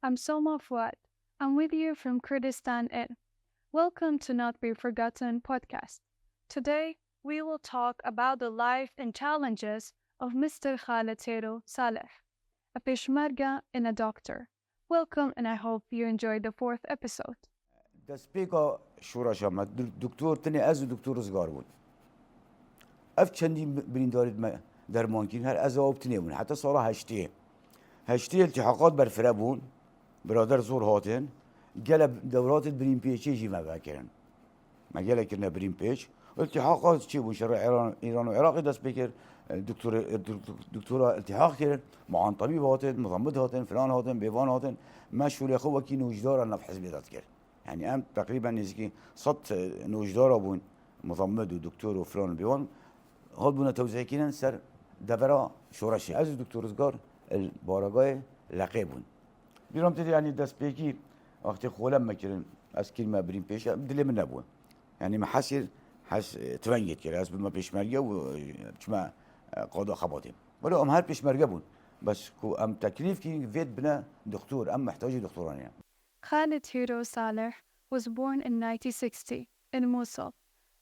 I'm Soma Fuad. I'm with you from Kurdistan in. Welcome to Not Be Forgotten podcast. Today, we will talk about the life and challenges of Mr. Khalid Saleh, a Peshmerga and a doctor. Welcome, and I hope you enjoyed the fourth episode. دەستپێکە شوڕەشەمە دکتۆر تنێ ئەز و دکتۆر ڕزگار بوون ئەف چەندی برینداریت دەرمانکردن هەر ئەزەوە بتنێ بوون حتا ساڵە هەشتێ التحاقات بەرفرە بوون برادر زۆر هاتن گەلە دەوراتت برین پێچێژی مەڤەکردن مەگەلێکردنە برین پێچ التحاقات چی بوو شەڕ ئیران و عێراقی دەست پێ کرد دکتۆرە التحاق کرد معان طبیب هاتن مضمد هاتن فلان هاتن بێوان هاتن مەشغولە خۆ وەکی نوژدارە نەف حزبی دەست کرد يعني أم تقريبا نزكي صد نوجدار أبون مضمد ودكتور وفلان بيوان هاد بونا توزيع كينان سر دبرا شورشي عز دكتور زجار البارجاي لقيبون بيرام تدي يعني دست بيكي وقت خولم مكرن از كلمة برين بيش دلي من نبون يعني ما حس تفنجت كده از بما بيشمرجة وشما قاضي خباطين ولا أم هر بيشمرجة بون بس كو أم تكليف كي فيت بنا دكتور أم محتاج دكتوران يعني Khalid Saleh was born in 1960 in Mosul.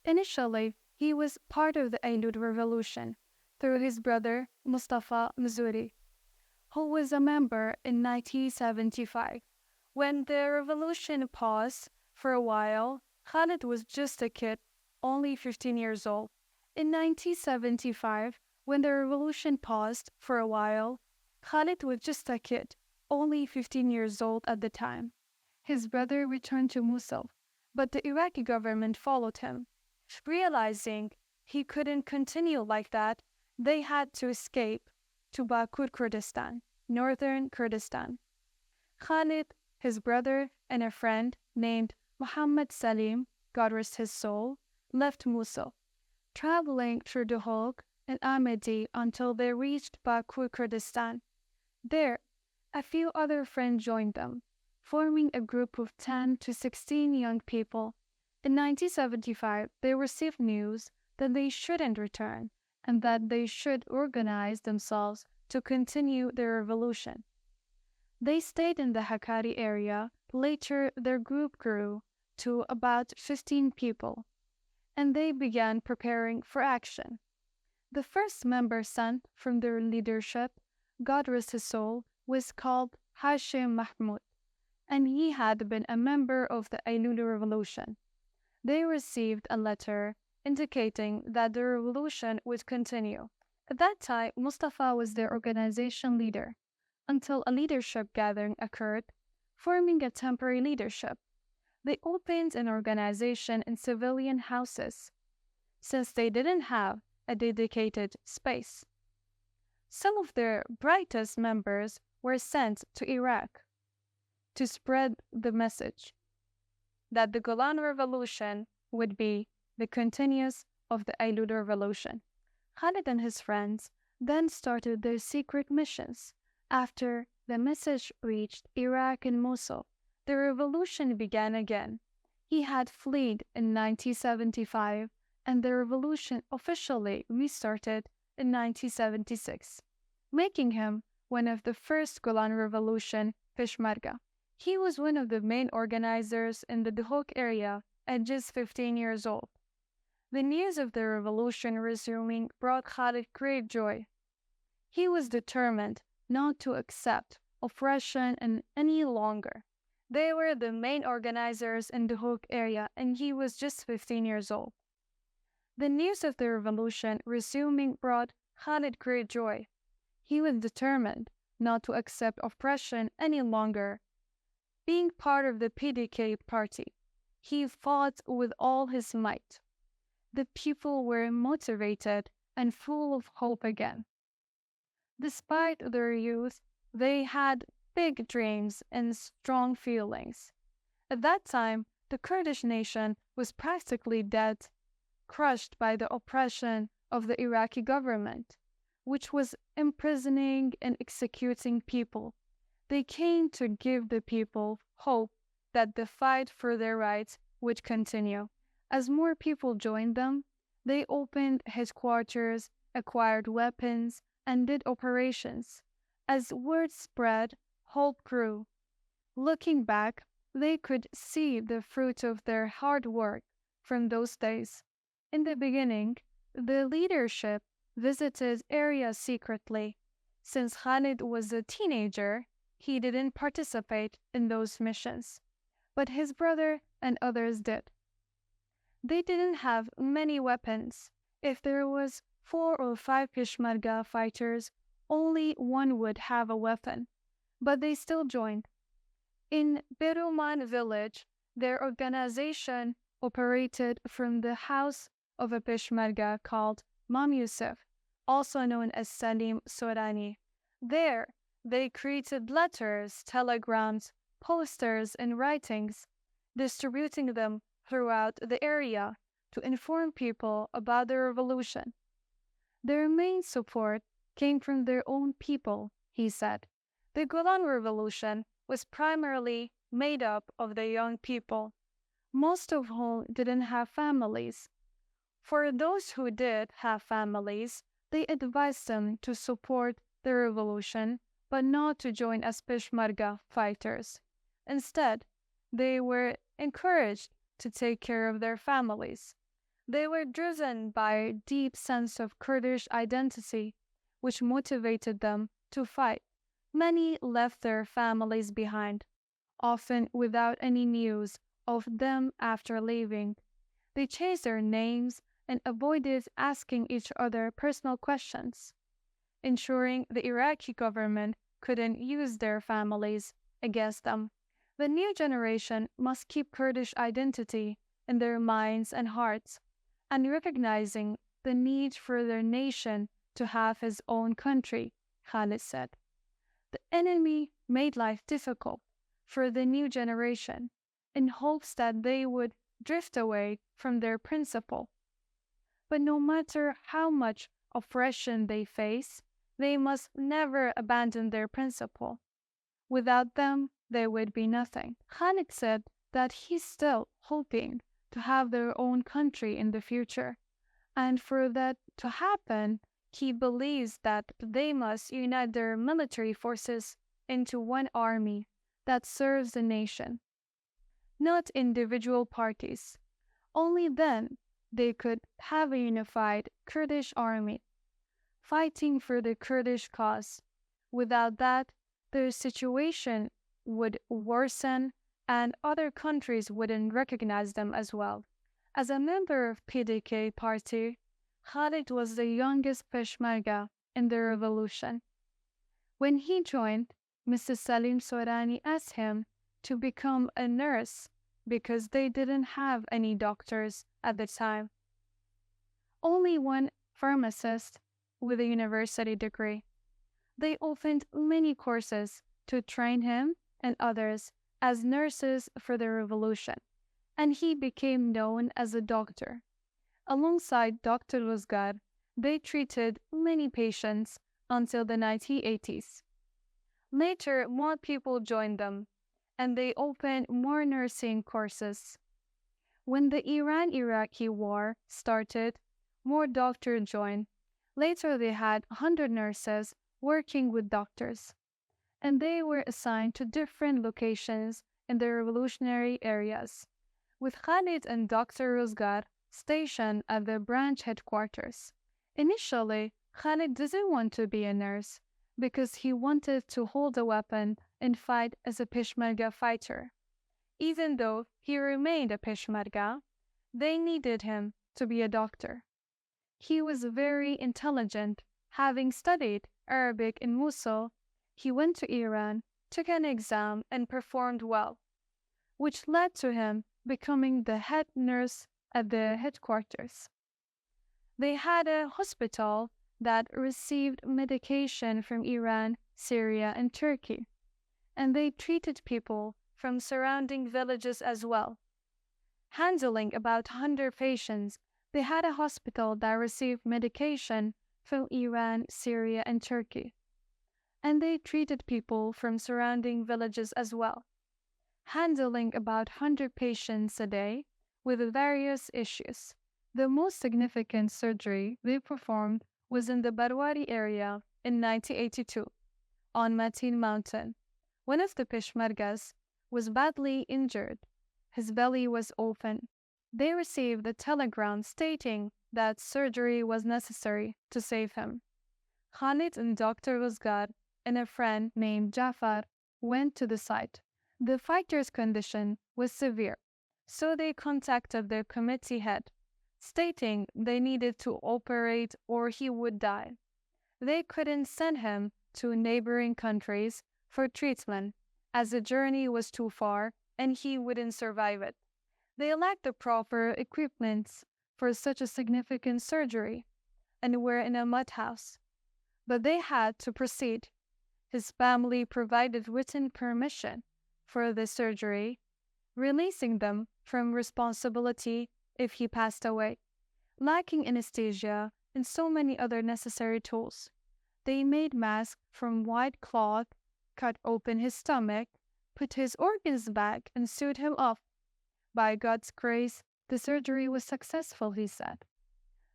Initially, he was part of the Aylud Revolution through his brother Mustafa Mazuri, who was a member in 1975. When the revolution paused for a while, Khalid was just a kid, only 15 years old. In 1975, when the revolution paused for a while, Khalid was just a kid, only 15 years old at the time. His brother returned to Mosul, but the Iraqi government followed him. Realizing he couldn't continue like that, they had to escape to Bakur Kurdistan, northern Kurdistan. Khalid, his brother, and a friend named Muhammad Salim, God rest his soul, left Mosul, traveling through Duhok and Ahmadi until they reached Bakur Kurdistan. There, a few other friends joined them, forming a group of 10 to 16 young people. In 1975, they received news that they shouldn't return and that they should organize themselves to continue their revolution. They stayed in the Hakkari area. Later, their group grew to about 15 people, and they began preparing for action. The first member sent from their leadership, God rest his soul, was called Hashim Mahmoud, and he had been a member of the Aylul Revolution. They received a letter indicating that the revolution would continue. At that time, Mustafa was their organization leader, until a leadership gathering occurred, forming a temporary leadership. They opened an organization in civilian houses, since they didn't have a dedicated space. Some of their brightest members were sent to Iraq to spread the message that the Golan Revolution would be the continuance of the Aylul Revolution. Khalid and his friends then started their secret missions. After the message reached Iraq and Mosul, the revolution began again. He had fled in 1975, and the revolution officially restarted in 1976, making him one of the first Golan Revolution Peshmerga. He was one of the main organizers in the Duhok area at just 15 years old. The news of the revolution resuming brought Khalid great joy. He was determined not to accept oppression any longer. They were the main organizers in the Duhok area, and he was just 15 years old. The news of the revolution resuming brought Khalid great joy. He was determined not to accept oppression any longer. Being part of the PDK party, he fought with all his might. The people were motivated and full of hope again. Despite their youth, they had big dreams and strong feelings. At that time, the Kurdish nation was practically dead, crushed by the oppression of the Iraqi government, which was imprisoning and executing people. They came to give the people hope that the fight for their rights would continue. As more people joined them, they opened headquarters, acquired weapons, and did operations. As word spread, hope grew. Looking back, they could see the fruit of their hard work from those days. In the beginning, the leadership visited areas secretly. Since Khalid was a teenager, he didn't participate in those missions, but his brother and others did. They didn't have many weapons. If there was 4 or 5 Peshmerga fighters, only one would have a weapon, but they still joined. In Beruman village, their organization operated from the house of a Peshmerga called Mam Yusuf, also known as Salim Sorani. There, they created letters, telegrams, posters, and writings, distributing them throughout the area to inform people about the revolution. Their main support came from their own people, he said. The Golan Revolution was primarily made up of the young people, most of whom didn't have families. For those who did have families, they advised them to support the revolution, but not to join as Peshmerga fighters. Instead, they were encouraged to take care of their families. They were driven by a deep sense of Kurdish identity, which motivated them to fight. Many left their families behind, often without any news of them after leaving. They changed their names and avoided asking each other personal questions, ensuring the Iraqi government couldn't use their families against them. The new generation must keep Kurdish identity in their minds and hearts, and recognizing the need for their nation to have his own country, Khalid said. The enemy made life difficult for the new generation in hopes that they would drift away from their principle. But no matter how much oppression they face, they must never abandon their principle. Without them, there would be nothing. Khalid said that he's still hoping to have their own country in the future, and for that to happen, he believes that they must unite their military forces into one army that serves the nation, not individual parties. Only then they could have a unified Kurdish army fighting for the Kurdish cause. Without that, their situation would worsen and other countries wouldn't recognize them as well. As a member of PDK party, Khalid was the youngest Peshmerga in the revolution. When he joined, Mrs. Salim Sorani asked him to become a nurse because they didn't have any doctors at the time. Only one pharmacist with a university degree. They opened many courses to train him and others as nurses for the revolution, and he became known as a doctor. Alongside Dr. Rozgar, they treated many patients until the 1980s. Later, more people joined them, and they opened more nursing courses. When the Iran-Iraqi war started, more doctors joined. Later, they had 100 nurses working with doctors, and they were assigned to different locations in the revolutionary areas, with Khalid and Dr. Rozgar stationed at the branch headquarters. Initially, Khalid didn't want to be a nurse because he wanted to hold a weapon and fight as a Peshmerga fighter. Even though he remained a Peshmerga, they needed him to be a doctor. He was very intelligent. Having studied Arabic in Mosul, he went to Iran, took an exam, and performed well, which led to him becoming the head nurse at the headquarters. They had a hospital that received medication from Iran, Syria, and Turkey, and they treated people from surrounding villages as well. Handling about 100 patients, they had a hospital that received medication from Iran, Syria, and Turkey, and they treated people from surrounding villages as well, handling about 100 patients a day with various issues. The most significant surgery they performed was in the Barwari area in 1982 on Matin Mountain. One of the Peshmergas was badly injured. His belly was open. They received a telegram stating that surgery was necessary to save him. Khalid and Dr. Rosgar and a friend named Jafar went to the site. The fighter's condition was severe, so they contacted their committee head, stating they needed to operate or he would die. They couldn't send him to neighboring countries for treatment, as the journey was too far and he wouldn't survive it. They lacked the proper equipment for such a significant surgery and were in a mud house. But they had to proceed. His family provided written permission for the surgery, releasing them from responsibility if he passed away. Lacking anesthesia and so many other necessary tools, they made masks from white cloth, cut open his stomach, put his organs back, and sewed him up. By God's grace, the surgery was successful, he said.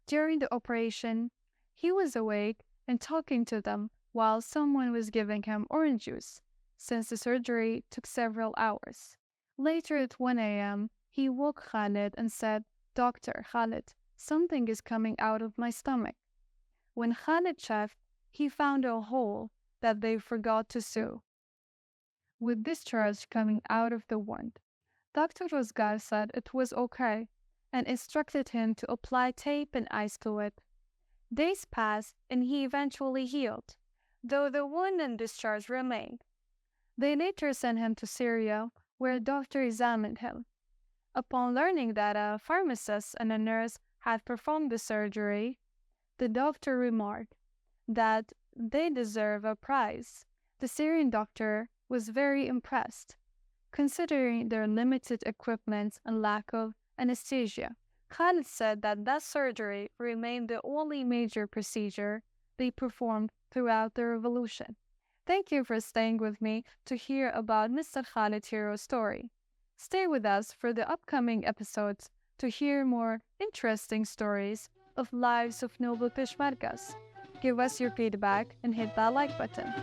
During the operation, he was awake and talking to them while someone was giving him orange juice, since the surgery took several hours. Later at 1 a.m., he woke Khalid and said, "Dr. Khalid, something is coming out of my stomach." When Khalid checked, he found a hole that they forgot to sew, with discharge coming out of the wound. Dr. Rosgar said it was okay and instructed him to apply tape and ice to it. Days passed and he eventually healed, though the wound and discharge remained. They later sent him to Syria, where a doctor examined him. Upon learning that a pharmacist and a nurse had performed the surgery, the doctor remarked that they deserve a prize. The Syrian doctor was very impressed, considering their limited equipment and lack of anesthesia. Khalid said that surgery remained the only major procedure they performed throughout the revolution. Thank you for staying with me to hear about Mr. Khalid Hero's story. Stay with us for the upcoming episodes to hear more interesting stories of lives of noble Peshmergas. Give us your feedback and hit that like button.